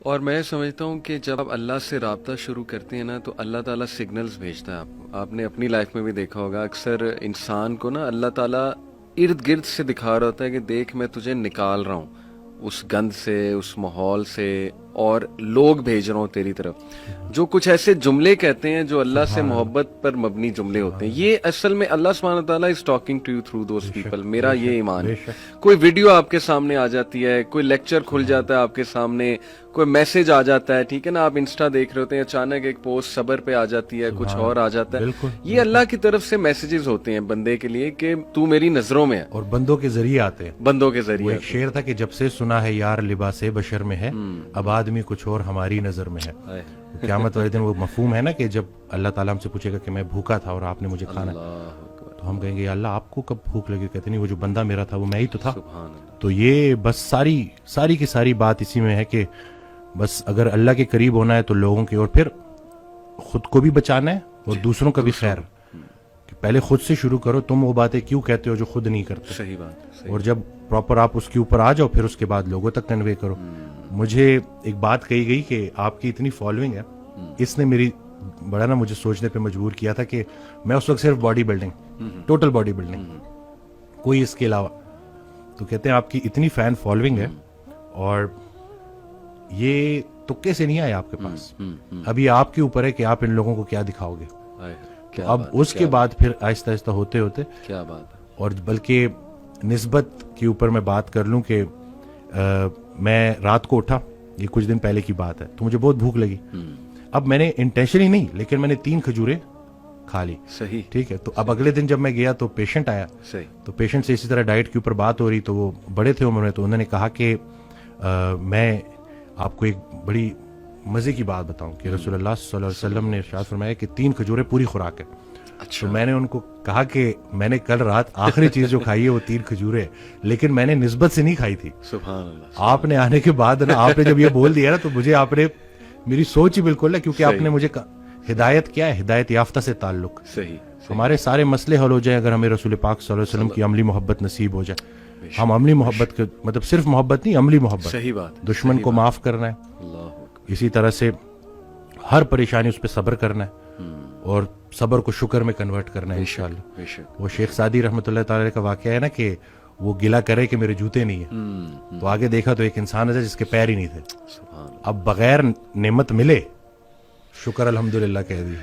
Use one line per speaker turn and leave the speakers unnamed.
اور میں سمجھتا ہوں کہ جب آپ اللہ سے رابطہ شروع کرتے ہیں نا تو اللہ تعالیٰ سگنلز بھیجتا ہے آپ نے اپنی لائف میں بھی دیکھا ہوگا، اکثر انسان کو نا اللہ تعالیٰ ارد گرد سے دکھا رہا ہوتا ہے کہ دیکھ میں تجھے نکال رہا ہوں اس گند سے، اس ماحول سے، اور لوگ بھیج رہا ہوں تیری طرف جو کچھ ایسے جملے کہتے ہیں جو اللہ سے محبت پر مبنی جملے ہوتے ہیں. یہ اصل میں اللہ سبحانہ تعالیٰ is talking to you through those people. میرا یہ ایمان ہے. کوئی ویڈیو آپ کے سامنے آ جاتی ہے، کوئی لیکچر کھل جاتا ہے آپ کے سامنے، کوئی میسج آ جاتا ہے، ٹھیک ہے نا، آپ انسٹا دیکھ رہے ہوتے ہیں، اچانک ایک پوسٹ صبر پہ آ جاتی ہے، کچھ اور آ جاتا ہے. یہ اللہ کی طرف سے میسیجز ہوتے ہیں بندے کے لیے کہ تو میری نظروں میں ہے،
اور بندوں کے ذریعے آتے ہیں.
بندوں کے
وہ
ذریعے.
ایک شعر تھا کہ جب سے سنا ہے یار لباس بشر میں ہے، اب آدمی کچھ اور ہماری نظر میں ہے. قیامت والے دن وہ مفہوم ہے نا کہ جب اللہ تعالیٰ ہم سے پوچھے گا کہ میں بھوکا تھا اور آپ نے مجھے کھانا، تو ہم کہیں گے یا اللہ آپ کو کب بھوک لگی؟ کہتے نہیں، وہ جو بندہ میرا تھا وہ میں ہی تو تھا. تو یہ بس ساری کی ساری بات اسی میں ہے کہ بس اگر اللہ کے قریب ہونا ہے تو لوگوں کی، اور پھر خود کو بھی بچانا ہے اور دوسروں کا بھی خیر. کہ پہلے خود سے شروع کرو. تم وہ باتیں کیوں کہتے ہو جو خود نہیں کرتے؟
صحیح بات.
اور جب پراپر آپ اس کے اوپر آ جاؤ پھر اس کے بعد لوگوں تک کنوے کرو. مجھے ایک بات کہی گئی کہ آپ کی اتنی فالوئنگ ہے، اس نے میری بڑا نا مجھے سوچنے پہ مجبور کیا تھا کہ میں اس وقت صرف body building, total body building, کوئی اس کے علاوہ. تو کہتے ہیں آپ کی اتنی فین فالوئنگ ہے اور یہ تکے سے نہیں آئے آپ کے پاس. ابھی آپ کے اوپر ہے کہ آپ ان لوگوں کو کیا دکھاؤ گے. اب اس کے بعد پھر آہستہ آہستہ ہوتے ہوتے
کیا بات ہے.
اور بلکہ نسبت کے اوپر میں بات کر لوں کہ میں رات کو اٹھا، یہ کچھ دن پہلے کی بات ہے، تو مجھے بہت بھوک لگی. اب میں نے انٹینشنلی نہیں لیکن میں نے 3 کھجوریں کھا لی.
صحیح.
ٹھیک ہے. تو اب اگلے دن جب میں گیا تو پیشنٹ آیا.
صحیح.
تو پیشنٹ سے اسی طرح ڈائٹ کے اوپر بات ہو رہی، تو وہ بڑے تھے عمر میں، تو انہوں نے کہا کہ میں آپ کو ایک بڑی مزے کی بات بتاؤں کہ رسول اللہ صلی اللہ علیہ وسلم نے ارشاد فرمایا کہ 3 کھجوریں پوری خوراک ہے. تو میں نے ان کو کہا کہ میں نے کل رات آخری چیز جو کھائی ہے وہ 3 کھجوریں، لیکن میں نے نسبت سے نہیں کھائی تھی.
سبحان اللہ.
آپ نے آنے کے بعد نا، آپ نے جب یہ بول دیا نا تو مجھے آپ نے میری سوچ ہی بالکل ہے، کیونکہ آپ نے مجھے ہدایت کیا ہے، ہدایت یافتہ سے تعلق.
صحیح.
ہمارے سارے مسئلے حل ہو جائیں اگر ہمیں رسول پاک صلی اللہ علیہ وسلم کی عملی محبت نصیب ہو جائے. ہم عملی محبت کے مطلب صرف محبت نہیں، عملی محبت.
صحیح بات.
دشمن کو معاف کرنا ہے، اسی طرح سے ہر پریشانی اس پہ صبر کرنا ہے، اور صبر کو شکر میں کنورٹ کرنا ہے انشاءاللہ. وہ شیخ سعدی رحمۃ اللہ تعالی کا واقعہ ہے نا کہ وہ گلا کرے کہ میرے جوتے نہیں ہیں، تو آگے دیکھا تو ایک انسان ہے جس کے پیر ہی نہیں تھے. اب بغیر نعمت ملے شکر الحمدللہ کہہ دی.